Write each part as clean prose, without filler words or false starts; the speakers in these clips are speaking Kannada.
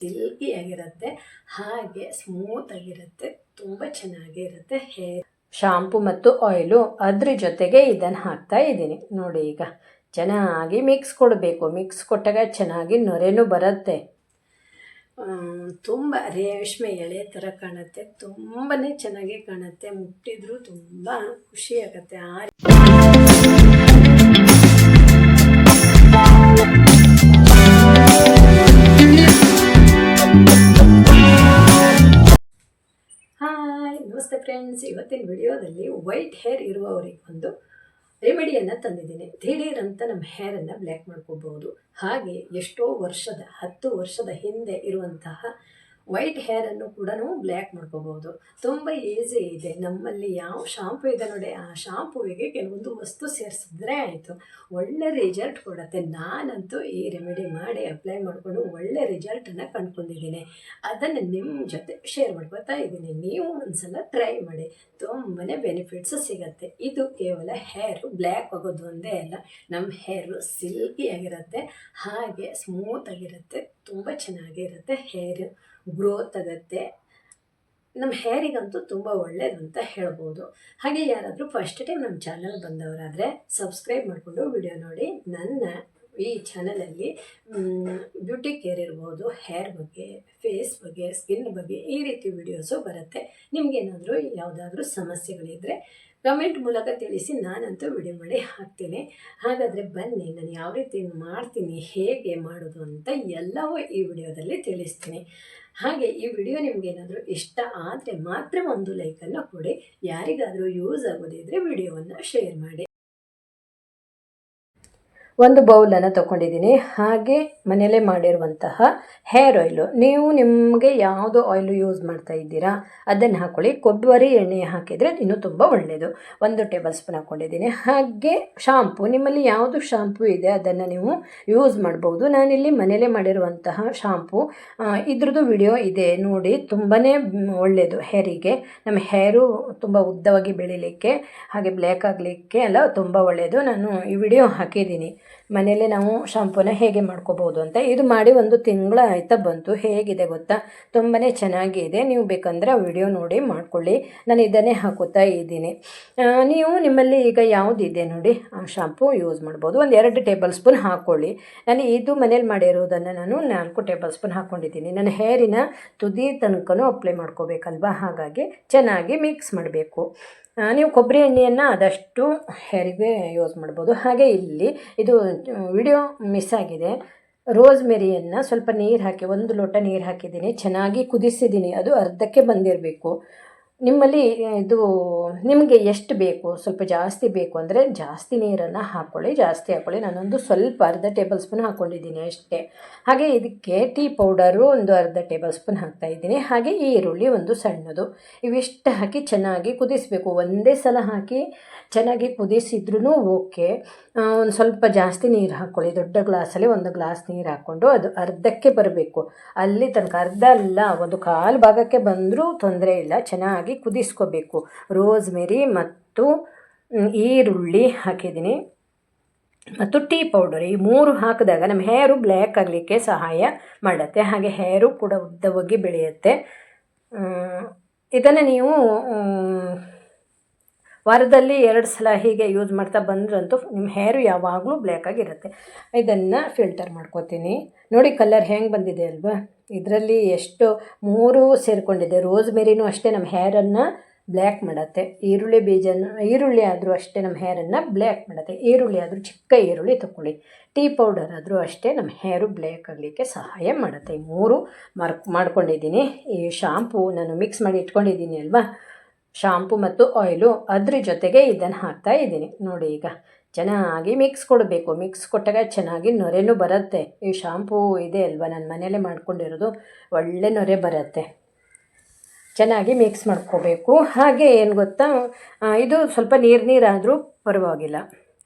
ಸಿಲ್ಕಿಯಾಗಿರುತ್ತೆ, ಹಾಗೆ ಸ್ಮೂತಾಗಿರುತ್ತೆ, ತುಂಬ ಚೆನ್ನಾಗಿರುತ್ತೆ ಹೇರ್. ಶಾಂಪು ಮತ್ತು ಆಯಿಲು ಅದ್ರ ಜೊತೆಗೆ ಇದನ್ನು ಹಾಕ್ತಾ ಇದ್ದೀನಿ ನೋಡಿ. ಈಗ ಚೆನ್ನಾಗಿ ಮಿಕ್ಸ್ ಕೊಡಬೇಕು. ಮಿಕ್ಸ್ ಕೊಟ್ಟಾಗ ಚೆನ್ನಾಗಿ ನೊರೆನೂ ಬರುತ್ತೆ. ತುಂಬ ರೇಷ್ಮೆ ಎಳೆ ಥರ ಕಾಣುತ್ತೆ, ತುಂಬಾ ಚೆನ್ನಾಗಿ ಕಾಣುತ್ತೆ. ಮುಟ್ಟಿದ್ರೂ ತುಂಬ ಖುಷಿಯಾಗತ್ತೆ. ಹಾಯ್, ನಮಸ್ತೆ ಫ್ರೆಂಡ್ಸ್. ಇವತ್ತಿನ ವಿಡಿಯೋದಲ್ಲಿ ವೈಟ್ ಹೇರ್ ಇರುವವರಿಗೆ ಒಂದು ರೆಮಿಡಿಯನ್ನು ತಂದಿದ್ದೀನಿ. ದಿಢೀರ್ ಅಂತ ನಮ್ಮ ಹೇರನ್ನು ಬ್ಲ್ಯಾಕ್ ಮಾಡ್ಕೋಬಹುದು. ಹಾಗೆ ಎಷ್ಟೋ ವರ್ಷದ 10 ವರ್ಷದ ಹಿಂದೆ ಇರುವಂತಹ ವೈಟ್ ಹೇರನ್ನು ಕೂಡ ನಾವು ಬ್ಲ್ಯಾಕ್ ಮಾಡ್ಕೋಬಹುದು. ತುಂಬ ಈಸಿ ಇದೆ. ನಮ್ಮಲ್ಲಿ ಯಾವ ಶಾಂಪು ಇದೆ ನೋಡಿ, ಆ ಶಾಂಪುವಿಗೆ ಕೆಲವೊಂದು ವಸ್ತು ಸೇರಿಸಿದ್ರೆ ಆಯಿತು, ಒಳ್ಳೆ ರಿಸಲ್ಟ್ ಕೊಡುತ್ತೆ. ನಾನಂತೂ ಈ ರೆಮಿಡಿ ಮಾಡಿ ಅಪ್ಲೈ ಮಾಡಿಕೊಂಡು ಒಳ್ಳೆ ರಿಸಲ್ಟನ್ನು ಕಂಡುಕೊಂಡಿದ್ದೀನಿ. ಅದನ್ನು ನಿಮ್ಮ ಜೊತೆ ಶೇರ್ ಮಾಡ್ಕೊತಾ ಇದ್ದೀನಿ. ನೀವು ಒಂದ್ಸಲ ಟ್ರೈ ಮಾಡಿ, ತುಂಬಾ ಬೆನಿಫಿಟ್ಸ್ ಸಿಗುತ್ತೆ. ಇದು ಕೇವಲ ಹೇರು ಬ್ಲ್ಯಾಕ್ ಆಗೋದು ಒಂದೇ ಅಲ್ಲ, ನಮ್ಮ ಹೇರು ಸಿಲ್ಕಿಯಾಗಿರುತ್ತೆ, ಹಾಗೆ ಸ್ಮೂತಾಗಿರುತ್ತೆ, ತುಂಬ ಚೆನ್ನಾಗಿರುತ್ತೆ. ಹೇರು ಗ್ರೋತ್ ಆಗುತ್ತೆ. ನಮ್ಮ ಹೇರಿಗಂತೂ ತುಂಬ ಒಳ್ಳೆಯದು ಅಂತ ಹೇಳ್ಬೋದು. ಹಾಗೆ ಯಾರಾದರೂ ಫಸ್ಟ್ ಟೈಮ್ ನಮ್ಮ ಚಾನಲ್ ಬಂದವರಾದರೆ ಸಬ್ಸ್ಕ್ರೈಬ್ ಮಾಡಿಕೊಂಡು ವಿಡಿಯೋ ನೋಡಿ. ನನ್ನ ಈ ಚಾನಲಲ್ಲಿ ಬ್ಯೂಟಿ ಕೇರ್ ಇರ್ಬೋದು, ಹೇರ್ ಬಗ್ಗೆ, ಫೇಸ್ ಬಗ್ಗೆ, ಸ್ಕಿನ್ ಬಗ್ಗೆ ಈ ರೀತಿ ವಿಡಿಯೋಸು ಬರುತ್ತೆ. ನಿಮಗೇನಾದರೂ ಯಾವುದಾದ್ರೂ ಸಮಸ್ಯೆಗಳಿದ್ದರೆ ಕಮೆಂಟ್ ಮೂಲಕ ತಿಳಿಸಿ, ನಾನಂತೂ ವಿಡಿಯೋ ಮಾಡಿ ಹಾಕ್ತೀನಿ. ಹಾಗಾದರೆ ಬನ್ನಿ, ನಾನು ಯಾವ ರೀತಿ ಮಾಡ್ತೀನಿ, ಹೇಗೆ ಮಾಡೋದು ಅಂತ ಎಲ್ಲವೂ ಈ ವಿಡಿಯೋದಲ್ಲಿ ತಿಳಿಸ್ತೀನಿ. ಹಾಗೆ ಈ ವಿಡಿಯೋ ನಿಮಗೇನಾದರೂ ಇಷ್ಟ ಆದರೆ ಮಾತ್ರ ಒಂದು ಲೈಕನ್ನು ಕೊಡಿ. ಯಾರಿಗಾದರೂ ಯೂಸ್ ಆಗೋದಿದ್ರೆ ವಿಡಿಯೋವನ್ನು ಶೇರ್ ಮಾಡಿ. ಒಂದು ಬೌಲನ್ನು ತೊಗೊಂಡಿದ್ದೀನಿ. ಹಾಗೆ ಮನೆಯಲ್ಲೇ ಮಾಡಿರುವಂತಹ ಹೇರ್ ಆಯಿಲು, ನೀವು ನಿಮಗೆ ಯಾವುದು ಆಯಿಲು ಯೂಸ್ ಮಾಡ್ತಾ ಇದ್ದೀರಾ ಅದನ್ನು ಹಾಕ್ಕೊಳ್ಳಿ. ಕೊಬ್ಬರಿ ಎಣ್ಣೆ ಹಾಕಿದರೆ ಇನ್ನೂ ತುಂಬ ಒಳ್ಳೆಯದು. 1 ಟೇಬಲ್ ಸ್ಪೂನ್ ಹಾಕ್ಕೊಂಡಿದ್ದೀನಿ. ಹಾಗೆ ಶಾಂಪು, ನಿಮ್ಮಲ್ಲಿ ಯಾವುದು ಶಾಂಪು ಇದೆ ಅದನ್ನು ನೀವು ಯೂಸ್ ಮಾಡ್ಬೋದು. ನಾನಿಲ್ಲಿ ಮನೆಯಲ್ಲೇ ಮಾಡಿರುವಂತಹ ಶಾಂಪು, ಇದ್ರದ್ದು ವಿಡಿಯೋ ಇದೆ ನೋಡಿ. ತುಂಬಾ ಒಳ್ಳೆಯದು ಹೇರಿಗೆ. ನಮ್ಮ ಹೇರು ತುಂಬ ಉದ್ದವಾಗಿ ಬೆಳೀಲಿಕ್ಕೆ ಹಾಗೆ ಬ್ಲ್ಯಾಕ್ ಆಗಲಿಕ್ಕೆ ಎಲ್ಲ ತುಂಬ ಒಳ್ಳೆಯದು. ನಾನು ಈ ವಿಡಿಯೋ ಹಾಕಿದ್ದೀನಿ. ಮನೆಯಲ್ಲೇ ನಾವು ಶಾಂಪೂನ ಹೇಗೆ ಮಾಡ್ಕೋಬೋದು ಅಂತ. ಇದು ಮಾಡಿ 1 ತಿಂಗಳು ಆಯ್ತಾ ಬಂತು. ಹೇಗಿದೆ ಗೊತ್ತಾ, ತುಂಬಾ ಚೆನ್ನಾಗಿದೆ. ನೀವು ಬೇಕಂದರೆ ಆ ವಿಡಿಯೋ ನೋಡಿ ಮಾಡ್ಕೊಳ್ಳಿ. ನಾನು ಇದನ್ನೇ ಹಾಕೋತಾ ಇದ್ದೀನಿ. ನೀವು ನಿಮ್ಮಲ್ಲಿ ಈಗ ಯಾವುದಿದೆ ನೋಡಿ ಆ ಶಾಂಪು ಯೂಸ್ ಮಾಡ್ಬೋದು. 2 ಟೇಬಲ್ ಸ್ಪೂನ್ ಹಾಕ್ಕೊಳ್ಳಿ. ನಾನು ಇದು ಮನೇಲಿ ಮಾಡಿರೋದನ್ನು ನಾನು 4 ಟೇಬಲ್ ಸ್ಪೂನ್ ಹಾಕ್ಕೊಂಡಿದ್ದೀನಿ. ನನ್ನ ಹೇರಿನ ತುದಿ ತನಕನೂ ಅಪ್ಲೈ ಮಾಡ್ಕೋಬೇಕಲ್ವ, ಹಾಗಾಗಿ ಚೆನ್ನಾಗಿ ಮಿಕ್ಸ್ ಮಾಡಬೇಕು. ನೀವು ಕೊಬ್ಬರಿ ಎಣ್ಣೆಯನ್ನು ಆದಷ್ಟು ಹೇರಿಗೆ ಯೂಸ್ ಮಾಡ್ಬೋದು. ಹಾಗೆ ಇಲ್ಲಿ ಇದು ವಿಡಿಯೋ ಮಿಸ್ ಆಗಿದೆ. ರೋಸ್ಮೆರಿಯನ್ನು ಸ್ವಲ್ಪ ನೀರು ಹಾಕಿ 1 ಲೋಟ ನೀರು ಹಾಕಿದ್ದೀನಿ, ಚೆನ್ನಾಗಿ ಕುದಿಸಿದ್ದೀನಿ. ಅದು ಅರ್ಧಕ್ಕೆ ಬಂದಿರಬೇಕು. ನಿಮ್ಮಲ್ಲಿ ಇದು ನಿಮಗೆ ಎಷ್ಟು ಬೇಕು, ಸ್ವಲ್ಪ ಜಾಸ್ತಿ ಬೇಕು ಅಂದರೆ ಜಾಸ್ತಿ ನೀರನ್ನು ಹಾಕ್ಕೊಳ್ಳಿ, ಜಾಸ್ತಿ ಹಾಕ್ಕೊಳ್ಳಿ. ನಾನೊಂದು ಸ್ವಲ್ಪ ಅರ್ಧ ಟೇಬಲ್ ಸ್ಪೂನ್ ಹಾಕ್ಕೊಂಡಿದ್ದೀನಿ ಅಷ್ಟೇ. ಹಾಗೆ ಇದಕ್ಕೆ ಟೀ ಪೌಡರು 1 ಅರ್ಧ ಟೇಬಲ್ ಸ್ಪೂನ್ ಹಾಕ್ತಾಯಿದ್ದೀನಿ. ಹಾಗೆ ಈರುಳ್ಳಿ 1 ಸಣ್ಣದು, ಇವಿಷ್ಟು ಹಾಕಿ ಚೆನ್ನಾಗಿ ಕುದಿಸಬೇಕು. ಒಂದೇ ಸಲ ಹಾಕಿ ಚೆನ್ನಾಗಿ ಕುದಿಸಿದ್ರೂ ಓಕೆ. ಒಂದು ಸ್ವಲ್ಪ ಜಾಸ್ತಿ ನೀರು ಹಾಕ್ಕೊಳ್ಳಿ. ದೊಡ್ಡ ಗ್ಲಾಸಲ್ಲಿ 1 ಗ್ಲಾಸ್ ನೀರು ಹಾಕ್ಕೊಂಡು ಅದು ಅರ್ಧಕ್ಕೆ ಬರಬೇಕು. ಅಲ್ಲಿ ತನಕ, ಅರ್ಧ ಅಲ್ಲ, 1/4 ಭಾಗಕ್ಕೆ ಬಂದರೂ ತೊಂದರೆ ಇಲ್ಲ. ಚೆನ್ನಾಗಿ ಕುದಿಸ್ಕೋಬೇಕು. ರೋಸ್ಮೆರಿ ಮತ್ತು ಈರುಳ್ಳಿ ಹಾಕಿದ್ದೀನಿ ಮತ್ತು ಟೀ ಪೌಡರ್, ಈ 3 ಹಾಕಿದಾಗ ನಮ್ಮ ಹೇರು ಬ್ಲ್ಯಾಕ್ ಆಗಲಿಕ್ಕೆ ಸಹಾಯ ಮಾಡುತ್ತೆ. ಹಾಗೆ ಹೇರು ಕೂಡ ಉದ್ದವಾಗಿ ಬೆಳೆಯುತ್ತೆ. ಇದನ್ನು ನೀವು ವಾರದಲ್ಲಿ 2 ಸಲ ಹೀಗೆ ಯೂಸ್ ಮಾಡ್ತಾ ಬಂದ್ರಂತೂ ನಿಮ್ಮ ಹೇರು ಯಾವಾಗಲೂ ಬ್ಲ್ಯಾಕ್ ಆಗಿರುತ್ತೆ. ಇದನ್ನು ಫಿಲ್ಟರ್ ಮಾಡ್ಕೋತೀನಿ ನೋಡಿ. ಕಲರ್ ಹೆಂಗೆ ಬಂದಿದೆ ಅಲ್ವಾ, ಇದರಲ್ಲಿ ಎಷ್ಟು 3 ಸೇರಿಕೊಂಡಿದೆ. ರೋಸ್ಮೆರಿನೂ ಅಷ್ಟೇ ನಮ್ಮ ಹೇರನ್ನು ಬ್ಲ್ಯಾಕ್ ಮಾಡುತ್ತೆ. ಈರುಳ್ಳಿ ಆದರೂ ಅಷ್ಟೇ ನಮ್ಮ ಹೇರನ್ನು ಬ್ಲ್ಯಾಕ್ ಮಾಡುತ್ತೆ. ಈರುಳ್ಳಿ ಆದರೂ ಚಿಕ್ಕ ಈರುಳ್ಳಿ ತೊಗೊಳ್ಳಿ. ಟೀ ಪೌಡರ್ ಆದರೂ ಅಷ್ಟೇ ನಮ್ಮ ಹೇರು ಬ್ಲ್ಯಾಕ್ ಆಗಲಿಕ್ಕೆ ಸಹಾಯ ಮಾಡುತ್ತೆ. ಈ 3 ಮಾಡ್ಕೊಂಡಿದ್ದೀನಿ. ಈ ಶಾಂಪು ನಾನು ಮಿಕ್ಸ್ ಮಾಡಿ ಇಟ್ಕೊಂಡಿದ್ದೀನಿ ಅಲ್ವಾ, ಶಾಂಪು ಮತ್ತು ಆಯಿಲು ಅದ್ರ ಜೊತೆಗೆ ಇದನ್ನು ಹಾಕ್ತಾ ಇದ್ದೀನಿ ನೋಡಿ. ಈಗ ಚೆನ್ನಾಗಿ ಮಿಕ್ಸ್ ಕೊಡಬೇಕು. ಮಿಕ್ಸ್ ಕೊಟ್ಟಾಗ ಚೆನ್ನಾಗಿ ನೊರೆನೂ ಬರುತ್ತೆ. ಈ ಶಾಂಪೂ ಇದೆ ಅಲ್ವಾ, ನಾನು ಮನೆಯಲ್ಲೇ ಮಾಡ್ಕೊಂಡಿರೋದು, ಒಳ್ಳೆ ನೊರೆ ಬರುತ್ತೆ. ಚೆನ್ನಾಗಿ ಮಿಕ್ಸ್ ಮಾಡ್ಕೋಬೇಕು. ಹಾಗೆ ಏನು ಗೊತ್ತಾ, ಇದು ಸ್ವಲ್ಪ ನೀರಾದರೂ ಪರವಾಗಿಲ್ಲ.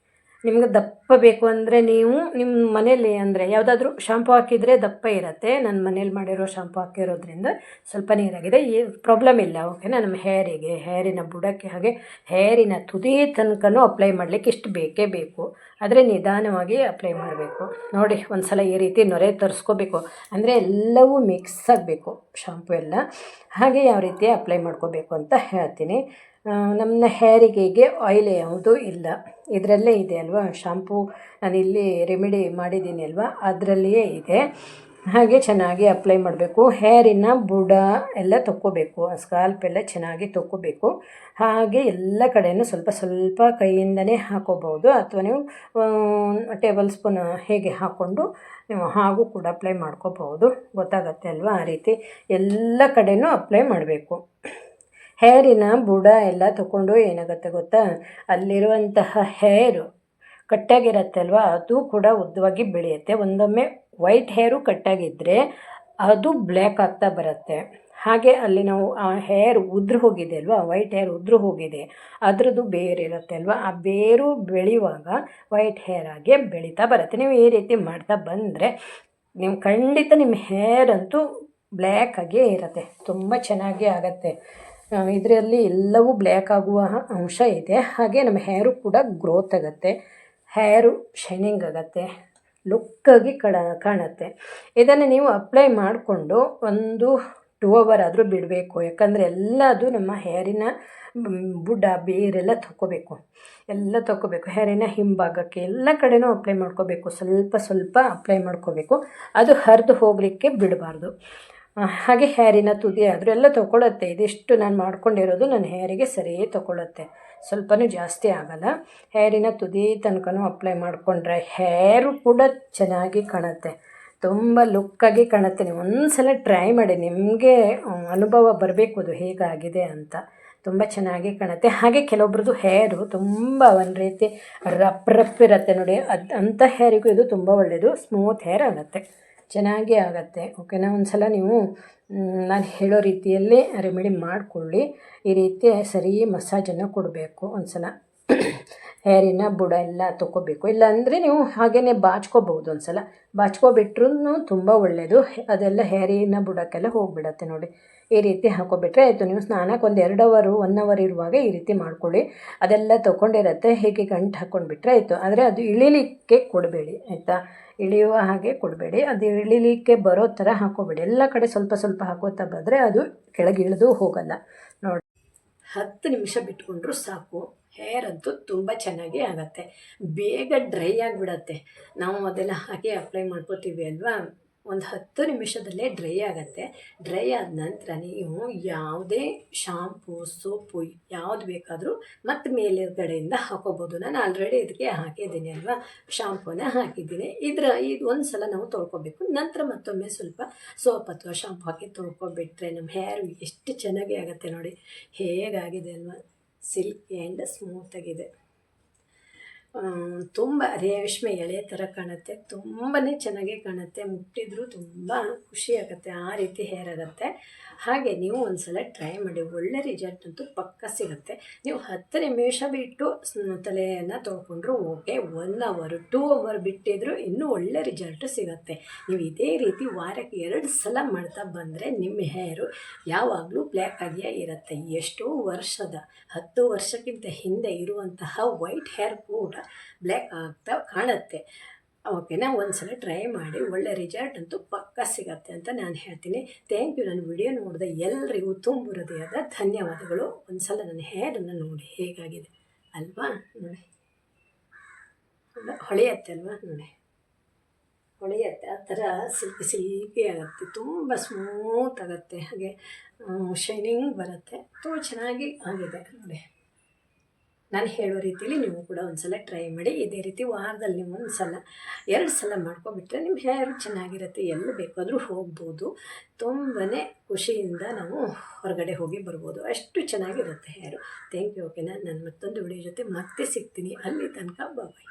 ನಿಮ್ಗೆ ದಪ್ಪ ಬೇಕು ಅಂದರೆ ನೀವು ನಿಮ್ಮ ಮನೇಲಿ ಅಂದರೆ ಯಾವುದಾದ್ರೂ ಶಾಂಪು ಹಾಕಿದರೆ ದಪ್ಪ ಇರುತ್ತೆ. ನನ್ನ ಮನೇಲಿ ಮಾಡಿರೋ ಶಾಂಪು ಹಾಕಿರೋದ್ರಿಂದ ಸ್ವಲ್ಪ ನೀರಾಗಿದೆ, ಈ ಪ್ರಾಬ್ಲಮ್ ಇಲ್ಲ. ಓಕೆನಾ. ನಮ್ಮ ಹೇರಿನ ಬುಡಕ್ಕೆ ಹಾಗೆ ಹೇರಿನ ತುದಿ ತನಕನೂ ಅಪ್ಲೈ ಮಾಡಲಿಕ್ಕೆ ಇಷ್ಟು ಬೇಕೇ ಬೇಕು. ಆದರೆ ನಿಧಾನವಾಗಿ ಅಪ್ಲೈ ಮಾಡಬೇಕು. ನೋಡಿ ಒಂದು ಸಲ ಈ ರೀತಿ ನೊರೆ ತರಿಸ್ಕೋಬೇಕು, ಅಂದರೆ ಎಲ್ಲವೂ ಮಿಕ್ಸ್ ಆಗಬೇಕು ಶಾಂಪು ಎಲ್ಲ. ಹಾಗೆ ಯಾವ ರೀತಿ ಅಪ್ಲೈ ಮಾಡ್ಕೋಬೇಕು ಅಂತ ಹೇಳ್ತೀನಿ. ನಮ್ಮ ಹೇರಿಗೆ ಆಯಿಲ್ ಯಾವುದೂ ಇಲ್ಲ, ಇದರಲ್ಲೇ ಇದೆ ಅಲ್ವಾ ಶಾಂಪೂ. ನಾನಿಲ್ಲಿ ರೆಮಿಡಿ ಮಾಡಿದ್ದೀನಿ ಅಲ್ವಾ, ಅದರಲ್ಲಿಯೇ ಇದೆ. ಹಾಗೆ ಚೆನ್ನಾಗಿ ಅಪ್ಲೈ ಮಾಡಬೇಕು. ಹೇರಿನ ಬುಡ ಎಲ್ಲ ತೊಕ್ಕೋಬೇಕು, ಸ್ಕಾಲ್ಪ್ ಎಲ್ಲ ಚೆನ್ನಾಗಿ ತೊಕ್ಕೋಬೇಕು. ಹಾಗೆ ಎಲ್ಲ ಕಡೆಯೂ ಸ್ವಲ್ಪ ಸ್ವಲ್ಪ ಕೈಯಿಂದನೇ ಹಾಕೋಬೋದು, ಅಥವಾ ನೀವು ಟೇಬಲ್ ಸ್ಪೂನ್ ಹೇಗೆ ಹಾಕ್ಕೊಂಡು ನೀವು ಹಾಗೂ ಕೂಡ ಅಪ್ಲೈ ಮಾಡ್ಕೋಬಹುದು. ಗೊತ್ತಾಗತ್ತೆ ಅಲ್ವಾ. ಆ ರೀತಿ ಎಲ್ಲ ಕಡೆಯೂ ಅಪ್ಲೈ ಮಾಡಬೇಕು. ಹೇರಿನ ಬುಡ ಎಲ್ಲ ತೊಗೊಂಡು ಏನಾಗುತ್ತೆ ಗೊತ್ತಾ, ಅಲ್ಲಿರುವಂತಹ ಹೇರು ಕಟ್ಟಾಗಿರುತ್ತೆ ಅಲ್ವಾ, ಅದು ಕೂಡ ಉದ್ದವಾಗಿ ಬೆಳೆಯುತ್ತೆ. ಒಂದೊಮ್ಮೆ ವೈಟ್ ಹೇರು ಕಟ್ಟಾಗಿದ್ದರೆ ಅದು ಬ್ಲ್ಯಾಕ್ ಆಗ್ತಾ ಬರುತ್ತೆ. ಹಾಗೆ ಅಲ್ಲಿ ನಾವು ಆ ಹೇರ್ ಉದುರು ಹೋಗಿದೆ ಅಲ್ವಾ, ವೈಟ್ ಹೇರ್ ಉದುರು ಹೋಗಿದೆ, ಅದರದ್ದು ಬೇರು ಇರುತ್ತೆ ಅಲ್ವಾ, ಆ ಬೇರು ಬೆಳೆಯುವಾಗ ವೈಟ್ ಹೇರ್ ಆಗಿ ಬೆಳೀತಾ ಬರುತ್ತೆ. ನೀವು ಈ ರೀತಿ ಮಾಡ್ತಾ ಬಂದರೆ ನೀವು ಖಂಡಿತ ನಿಮ್ಮ ಹೇರ್ ಅಂತೂ ಬ್ಲ್ಯಾಕ್ ಆಗೇ ಇರುತ್ತೆ, ತುಂಬ ಚೆನ್ನಾಗೇ ಆಗುತ್ತೆ. ಇದರಲ್ಲಿ ಎಲ್ಲವೂ ಬ್ಲ್ಯಾಕ್ ಆಗುವ ಅಂಶ ಇದೆ. ಹಾಗೆ ನಮ್ಮ ಹೇರು ಕೂಡ ಗ್ರೋತ್ ಆಗುತ್ತೆ, ಹೇರು ಶೈನಿಂಗ್ ಆಗುತ್ತೆ, ಲುಕ್ಕಾಗಿ ಕಾಣುತ್ತೆ. ಇದನ್ನು ನೀವು ಅಪ್ಲೈ ಮಾಡಿಕೊಂಡು ಒಂದು 2 hour ಆದರೂ ಬಿಡಬೇಕು. ಯಾಕಂದರೆ ಎಲ್ಲ ಅದು ನಮ್ಮ ಹೇರಿನ ಬುಡ ಬೇರೆಲ್ಲ ಎಲ್ಲ ತೊಗೋಬೇಕು. ಹೇರಿನ ಹಿಂಭಾಗಕ್ಕೆ ಎಲ್ಲ ಕಡೆನೂ ಅಪ್ಲೈ ಮಾಡ್ಕೋಬೇಕು, ಸ್ವಲ್ಪ ಸ್ವಲ್ಪ ಅಪ್ಲೈ ಮಾಡ್ಕೋಬೇಕು. ಅದು ಹರಿದು ಹೋಗಲಿಕ್ಕೆ ಬಿಡಬಾರ್ದು. ಹಾಗೆ ಹೇರಿನ ತುದಿ ಆದರೂ ಎಲ್ಲ ತೊಗೊಳುತ್ತೆ. ಇದಿಷ್ಟು ನಾನು ಮಾಡ್ಕೊಂಡಿರೋದು ನನ್ನ ಹೇರಿಗೆ ಸರಿ ತೊಗೊಳುತ್ತೆ, ಸ್ವಲ್ಪನೂ ಜಾಸ್ತಿ ಆಗೋಲ್ಲ. ಹೇರಿನ ತುದಿ ತನಕನೂ ಅಪ್ಲೈ ಮಾಡಿಕೊಂಡ್ರೆ ಹೇರು ಕೂಡ ಚೆನ್ನಾಗಿ ಕಾಣುತ್ತೆ, ತುಂಬ ಲುಕ್ಕಾಗಿ ಕಾಣುತ್ತೆ. ನೀವು ಒಂದು ಸಲ ಟ್ರೈ ಮಾಡಿ, ನಿಮಗೆ ಅನುಭವ ಬರಬೇಕು ಅದು ಹೇಗಾಗಿದೆ ಅಂತ. ತುಂಬ ಚೆನ್ನಾಗಿ ಕಾಣುತ್ತೆ. ಹಾಗೆ ಕೆಲವೊಬ್ರದ್ದು ಹೇರು ತುಂಬ ಒಂದು ರೀತಿ ರಫ್ ಇರುತ್ತೆ ನೋಡಿ, ಅಂಥ ಹೇರಿಗೂ ಇದು ತುಂಬ ಒಳ್ಳೆಯದು. ಸ್ಮೂತ್ ಹೇರ್ ಆಗುತ್ತೆ, ಚೆನ್ನಾಗೇ ಆಗುತ್ತೆ. ಓಕೆನಾ. ಒಂದು ಸಲ ನೀವು ನಾನು ಹೇಳೋ ರೀತಿಯಲ್ಲಿ ರೆಮಿಡಿ ಮಾಡಿಕೊಳ್ಳಿ. ಈ ರೀತಿ ಸರಿ ಮಸಾಜನ್ನು ಕೊಡಬೇಕು. ಒಂದು ಸಲ ಹೇರಿನ ಬುಡ ಎಲ್ಲ ತೊಗೋಬೇಕು. ಇಲ್ಲಾಂದರೆ ನೀವು ಹಾಗೇ ಬಾಚ್ಕೋಬೋದು. ಒಂದು ಸಲ ಬಾಚ್ಕೊಬಿಟ್ರೂ ತುಂಬ ಒಳ್ಳೆಯದು. ಅದೆಲ್ಲ ಹೇರಿನ ಬುಡಕ್ಕೆಲ್ಲ ಹೋಗಿಬಿಡತ್ತೆ ನೋಡಿ. ಈ ರೀತಿ ಹಾಕೋಬಿಟ್ರೆ ಆಯಿತು. ನೀವು ಸ್ನಾನಕ್ಕೆ ಒಂದು 2 hour 1 hour ಇರುವಾಗ ಈ ರೀತಿ ಮಾಡ್ಕೊಳ್ಳಿ. ಅದೆಲ್ಲ ತೊಗೊಂಡಿರತ್ತೆ, ಹೀಗೆ ಗಂಟು ಹಾಕ್ಕೊಂಡ್ಬಿಟ್ರೆ ಆಯಿತು. ಆದರೆ ಅದು ಇಳಿಲಿಕ್ಕೆ ಕೊಡಬೇಡಿ ಆಯಿತಾ, ಇಳಿಯುವ ಹಾಗೆ ಕೊಡಬೇಡಿ. ಅದು ಇಳಿಲಿಕ್ಕೆ ಬರೋ ಥರ ಹಾಕೋಬೇಡಿ. ಎಲ್ಲ ಕಡೆ ಸ್ವಲ್ಪ ಸ್ವಲ್ಪ ಹಾಕೋತಾ ಬಂದರೆ ಅದು ಕೆಳಗೆ ಇಳಿದು ಹೋಗಲ್ಲ ನೋಡಿ. 10 ನಿಮಿಷ ಬಿಟ್ಕೊಂಡ್ರೂ ಸಾಕು, ಹೇರ್ ಅಂತೂ ತುಂಬ ಚೆನ್ನಾಗಿ ಆಗುತ್ತೆ. ಬೇಗ ಡ್ರೈ ಆಗಿಬಿಡತ್ತೆ. ನಾವು ಅದೆಲ್ಲ ಹಾಕಿ ಅಪ್ಲೈ ಮಾಡ್ಕೋತೀವಿ ಅಲ್ವಾ, ಒಂದು 10 ನಿಮಿಷದಲ್ಲೇ ಡ್ರೈ ಆಗುತ್ತೆ. ಡ್ರೈ ಆದ ನಂತರ ನೀವು ಯಾವುದೇ ಶಾಂಪು ಸೋಪು ಯಾವುದು ಬೇಕಾದರೂ ಮತ್ತು ಮೇಲುಗಡೆಯಿಂದ ಹಾಕೋಬೋದು. ನಾನು ಆಲ್ರೆಡಿ ಇದಕ್ಕೆ ಹಾಕಿದ್ದೀನಿ ಅಲ್ವಾ, ಶಾಂಪೂನ ಹಾಕಿದ್ದೀನಿ. ಇದು ಒಂದು ಸಲ ನಾವು ತೊಳ್ಕೊಬೇಕು. ನಂತರ ಮತ್ತೊಮ್ಮೆ ಸ್ವಲ್ಪ ಸೋಪ್ ಅಥವಾ ಶಾಂಪು ಹಾಕಿ ತೊಳ್ಕೊಬಿಟ್ರೆ ನಮ್ಮ ಹೇರ್ ಎಷ್ಟು ಚೆನ್ನಾಗಿ ಆಗುತ್ತೆ ನೋಡಿ. ಹೇಗಾಗಿದೆ ಅಲ್ವಾ, ಸಿಲ್ಕಿ ಆ್ಯಂಡ್ ಸ್ಮೂತಾಗಿದೆ. ತುಂಬ ರೇಷ್ಮೆ ಎಳೆ ಥರ ಕಾಣುತ್ತೆ, ತುಂಬಾ ಚೆನ್ನಾಗಿ ಕಾಣುತ್ತೆ. ಮುಟ್ಟಿದ್ರೂ ತುಂಬ ಖುಷಿಯಾಗುತ್ತೆ, ಆ ರೀತಿ ಹೇರ್ ಆಗುತ್ತೆ. ಹಾಗೆ ನೀವು ಒಂದು ಸಲ ಟ್ರೈ ಮಾಡಿ, ಒಳ್ಳೆ ರಿಸಲ್ಟ್ ಅಂತೂ ಪಕ್ಕ ಸಿಗುತ್ತೆ. ನೀವು 10 ನಿಮಿಷ ಬಿಟ್ಟು ತಲೆಯನ್ನು ತೊಳ್ಕೊಂಡ್ರು ಓಕೆ, 1 hour 2 hour ಬಿಟ್ಟಿದ್ರು ಇನ್ನೂ ಒಳ್ಳೆ ರಿಸಲ್ಟು ಸಿಗುತ್ತೆ. ನೀವು ಇದೇ ರೀತಿ ವಾರಕ್ಕೆ 2 ಸಲ ಮಾಡ್ತಾ ಬಂದರೆ ನಿಮ್ಮ ಹೇರು ಯಾವಾಗಲೂ ಬ್ಲ್ಯಾಕ್ ಆಗಿಯೇ ಇರುತ್ತೆ. ಎಷ್ಟೋ ವರ್ಷದ 10 ವರ್ಷಕ್ಕಿಂತ ಹಿಂದೆ ಇರುವಂತಹ ವೈಟ್ ಹೇರ್ ಕೂಡ ಬ್ಲ್ಯಾಕ್ ಆಗ್ತಾ ಕಾಣುತ್ತೆ. ಓಕೆನಾ. ಒಂದು ಸಲ ಟ್ರೈ ಮಾಡಿ, ಒಳ್ಳೆ ರಿಸಲ್ಟ್ ಅಂತೂ ಪಕ್ಕ ಸಿಗತ್ತೆ ಅಂತ ನಾನು ಹೇಳ್ತೀನಿ. Thank you. ನನ್ನ ವಿಡಿಯೋ ನೋಡಿದ ಎಲ್ಲರಿಗೂ ತುಂಬ ಹೃದಯದ ಧನ್ಯವಾದಗಳು. ಒಂದು ಸಲ ನನ್ನ ಹೇರನ್ನು ನೋಡಿ ಹೇಗಾಗಿದೆ ಅಲ್ವಾ, ನೋಡಿ ಹೊಳೆಯತ್ತೆ ಅಲ್ವಾ, ನೋಡಿ ಹೊಳೆಯತ್ತೆ. ಆ ಥರ ಸಿಲ್ಕಿ ಆಗುತ್ತೆ, ತುಂಬ ಸ್ಮೂತ್ ಆಗುತ್ತೆ, ಹಾಗೆ ಶೈನಿಂಗ್ ಬರುತ್ತೆ. ತುಂಬ ಚೆನ್ನಾಗಿ ಆಗಿದೆ ನೋಡಿ. ನಾನು ಹೇಳೋ ರೀತಿಯಲ್ಲಿ ನೀವು ಕೂಡ ಒಂದು ಸಲ ಟ್ರೈ ಮಾಡಿ. ಇದೇ ರೀತಿ ವಾರದಲ್ಲಿ ನೀವು 1 ಸಲ 2 ಸಲ ಮಾಡ್ಕೊಬಿಟ್ರೆ ನಿಮ್ಮ ಹೇರ್ ಚೆನ್ನಾಗಿರುತ್ತೆ, ಎಲ್ಲಿ ಬೇಕಾದರೂ ಹೋಗ್ಬೋದು. ತುಂಬಾ ಖುಷಿಯಿಂದ ನಾವು ಹೊರಗಡೆ ಹೋಗಿ ಬರ್ಬೋದು, ಅಷ್ಟು ಚೆನ್ನಾಗಿರುತ್ತೆ ಹೇರು. Thank you. ಓಕೆನಾ. ನಾನು ಮತ್ತೊಂದು ವಿಡಿಯೋ ಜೊತೆ ಮತ್ತೆ ಸಿಗ್ತೀನಿ. ಅಲ್ಲಿ ತನಕ ಬಾಯ್.